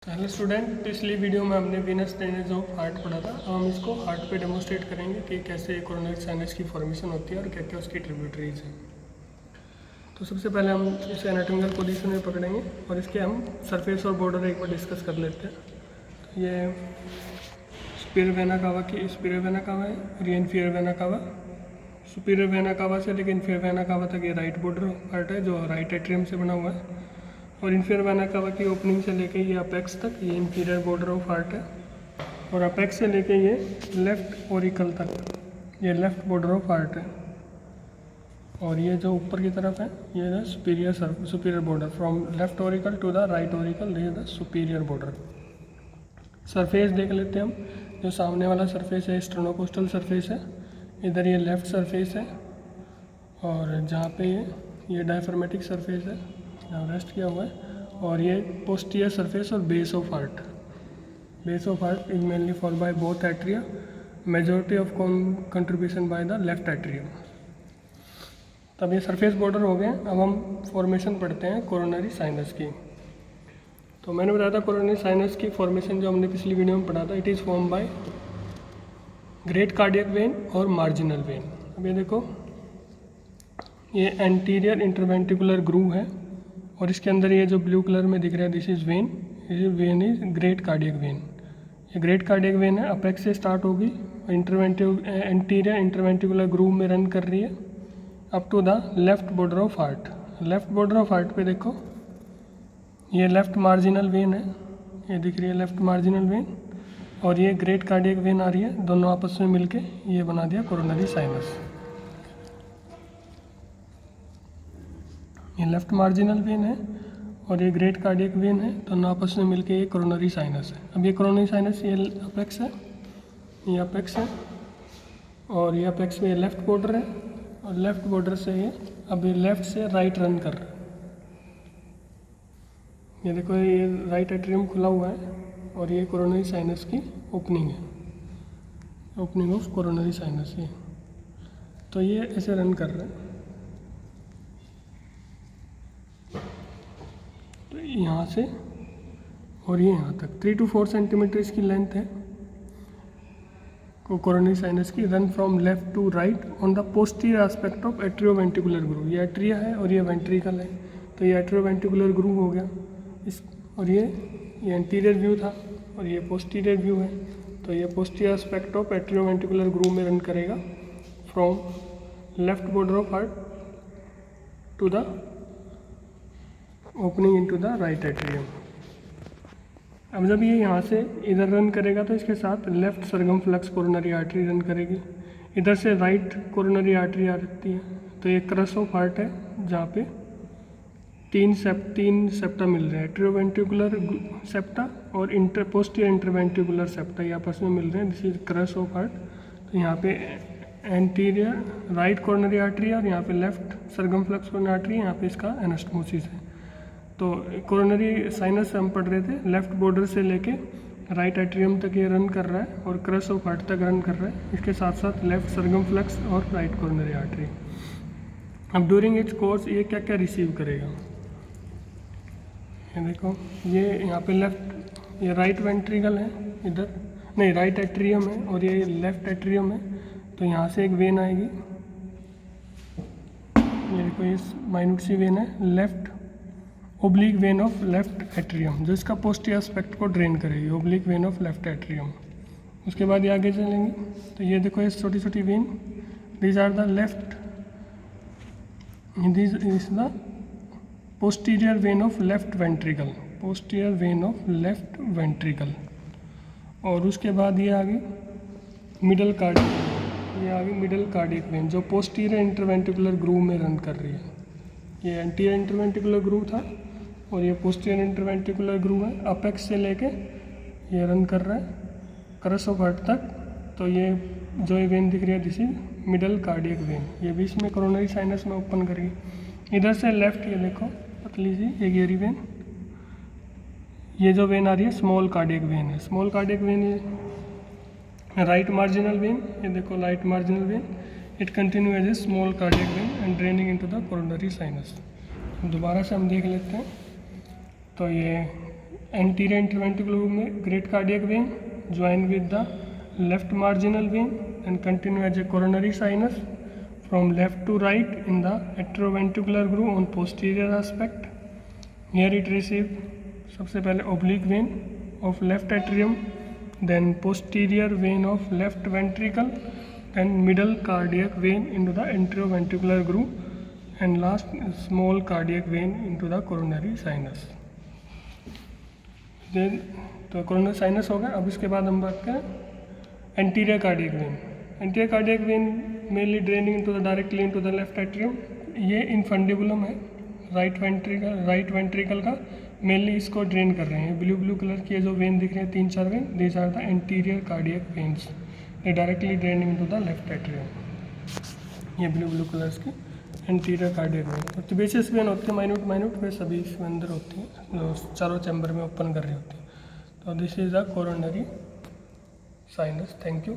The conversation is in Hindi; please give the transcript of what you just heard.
हेलो स्टूडेंट, पिछली वीडियो में हमने वीनस ड्रेनेज ऑफ हार्ट पढ़ा था। अब हम इसको हार्ट पे डेमोस्ट्रेट करेंगे कि कैसे कोरोनरी साइनस की फॉर्मेशन होती है और क्या क्या उसकी ट्रिब्यूटरीज हैं। तो सबसे पहले हम इसे एनाटॉमिकल पोजीशन में पकड़ेंगे और इसके हम सरफेस और बॉर्डर एक बार डिस्कस कर लेते हैं। तो ये सुपीरियर वेना कावा की सुपीरियर वेना कावा है और ये inferior vena cava. Superior vena cava से लेकर इन्फीरियर वेना कावा तक ये राइट बॉर्डर पार्ट है जो राइट एट्रियम से बना हुआ है, और इन्फीरियर वेना कावा की ओपनिंग से लेके ये अपेक्स तक ये इंफीरियर बॉर्डर ऑफ हार्ट है, और अपेक्स से लेके ये लेफ्ट ऑरिकल तक ये लेफ्ट बॉर्डर ऑफ हार्ट है, और ये जो ऊपर की तरफ है ये the superior border from left auricle to the right auricle, ये द सुपीरियर बॉर्डर। सरफेस देख लेते हैं हम। जो सामने वाला सरफेस है स्टेनोकोस्टल सरफेस है, इधर ये लेफ्ट सरफेस है, और जहाँ पे ये डायफ्रामेटिक सरफेस है जहाँ रेस्ट किया हुआ है, और ये पोस्टीरियर सरफेस और base of heart. Base of heart is mainly form by both atria, majority of contribution by the left atrium. तब ये सरफेस बॉर्डर हो गए। अब हम फॉर्मेशन पढ़ते हैं कोरोनरी साइनस की। तो मैंने बताया था कोरोनरी साइनस की फॉर्मेशन जो हमने पिछली वीडियो में पढ़ा था, it is form by great cardiac vein और मार्जिनल वेन। अब ये देखो, ये एंटीरियर इंटरवेंट्रिकुलर ग्रूव है, और इसके अंदर ये जो ब्लू कलर में दिख रहा है दिस इज़ वेन। ये vein is great cardiac vein. ये ग्रेट कार्डियक वेन है, अपेक्स से स्टार्ट होगी और एंटीरियर इंटरवेंट्रिकुलर ग्रूव में रन कर रही है up to the left border of heart. Left border of heart पे देखो, ये लेफ्ट मार्जिनल वेन है, ये दिख रही है लेफ्ट मार्जिनल वेन, और ये ग्रेट कार्डियक वेन आ रही है। दोनों आपस में मिलके ये बना दिया कोरोनरी साइनस। ये लेफ्ट मार्जिनल वेन है और ये ग्रेट कार्डियक वेन है, दोनों आपस में मिलके ये कोरोनरी साइनस है। अब ये कोरोनरी साइनस ये अपेक्स है, ये अपेक्स है, और ये अपेक्स में ये लेफ्ट बॉर्डर है, और लेफ्ट बॉर्डर से ये अब ये लेफ्ट से राइट रन कर रहा है। ये देखो, ये राइट एट्रियम खुला हुआ है और ये कोरोनरी साइनस की ओपनिंग है, ओपनिंग ऑफ कोरोनरी साइनस। ये तो ये ऐसे रन कर रहा है। तो यहाँ से और ये यहाँ तक 3 to 4 सेंटीमीटर इसकी लेंथ है कोरोनरी साइनस की। Run from left to right on the posterior aspect of atrioventricular groove. ये एट्रिया है और ये वेंट्रिकल है, तो ये एट्रियोवेंट्रिकुलर ग्रूव हो गया इस, और ये एंटीरियर व्यू था और ये पोस्टीरियर व्यू है। तो ये posterior aspect of atrioventricular groove में रन करेगा from left border of heart to the opening into the right atrium. अब जब ये यहाँ से इधर रन करेगा तो इसके साथ लेफ्ट सरगमफ्लेक्स कोरोनरी आर्टरी रन करेगी। इधर से राइट कोरोनरी आर्टरी आती है, तो ये क्रस ऑफ हार्ट है जहाँ पे तीन सेप्टा मिल रहे हैं, एट्रियोवेंट्रिकुलर सेप्टा और पोस्टीरियर इंटरवेंट्रिकुलर सेप्टा, ये आपस में मिल रहे हैं। This is cross of heart. तो यहाँ पे एंटीरियर राइट कोरोनरी आर्टरी है और यहाँ पे लेफ्ट सरगमफ्लेक्स कोरोनरी आर्टरी है, यहाँ पे इसका एनास्टोमोसिस है। तो कोरोनरी साइनस हम पढ़ रहे थे, लेफ्ट बॉर्डर से लेके राइट एट्रियम तक ये रन कर रहा है और क्रस ऑफ हार्ट तक रन कर रहा है, इसके साथ साथ लेफ्ट सरगमफ्लेक्स और राइट कोरोनरी आर्टरी। अब ड्यूरिंग इट्स कोर्स ये क्या क्या रिसीव करेगा, ये देखो, ये यहाँ पे लेफ्ट ये राइट वेंट्रिकल है, इधर नहीं राइट एट्रियम है और ये लेफ्ट एट्रियम है। तो यहाँ से एक वेन आएगी, ये देखो ये माइन्यूट सी वेन है, left oblique vein of left atrium, जो इसका पोस्टीरियर एस्पेक्ट को ड्रेन करेगी, oblique vein of left atrium. उसके बाद ये आगे चलेंगे तो ये देखो ये छोटी छोटी vein, these are the left, this is the posterior vein of left ventricle, posterior vein of left ventricle. और उसके बाद ये आ गई मिडल कार्डियक, ये आ गई मिडल कार्डियक वेन जो पोस्टीरियर इंटरवेंट्रिकुलर ग्रूव में रन कर रही है। ये एंटीरियर इंटरवेंट्रिकुलर ग्रूव था और ये पोस्टीरियर इंटरवेंट्रिकुलर ग्रूव है, अपेक्स से लेके ये रन कर रहा है क्रस ऑफ हार्ट तक। तो ये जो ये वेन दिख रही है this is middle cardiac vein, ये बीच में कोरोनरी साइनस में ओपन करेगी। इधर से लेफ्ट ये देखो पतली सी ये गेरी वेन, ये जो वेन आ रही है स्मॉल कार्डियक वेन है। स्मॉल कार्डियक वेन ये राइट मार्जिनल वेन, ये देखो right marginal vein, it continue as a small cardiac vein and draining into the coronary sinus. दोबारा से हम देख लेते हैं। तो ये एंटीरियर इंटरवेंट्रिकुलर लूप में great cardiac vein join with the left marginal vein and continue as a coronary sinus from left to right in the atrioventricular groove on posterior aspect. Here it receive सबसे पहले oblique vein of left atrium, then posterior vein of left ventricle, then middle cardiac vein into the anteroventricular groove and last small cardiac vein into the coronary sinus. then तो coronary sinus हो गया. अब इसके बाद हम बात करें anterior cardiac vein. anterior cardiac vein mainly draining into the directly into the left atrium. ये infundibulum है राइट वेंट्रिकल का, मेनली इसको ड्रेन कर रहे हैं. ब्लू कलर की जो वेन दिख रहे हैं 3-4 vein, these are the anterior cardiac veins, they directly drain into the left atrium. ये ब्लू कलर्स की एंटीरियर कार्डियक वेन. और ट्यूबेशियस वेन होती है माइन्यूट वे सभी इसमें अंदर होती है, चारों चैम्बर में ओपन कर रही होती है. तो this is the coronary sinus. Thank you.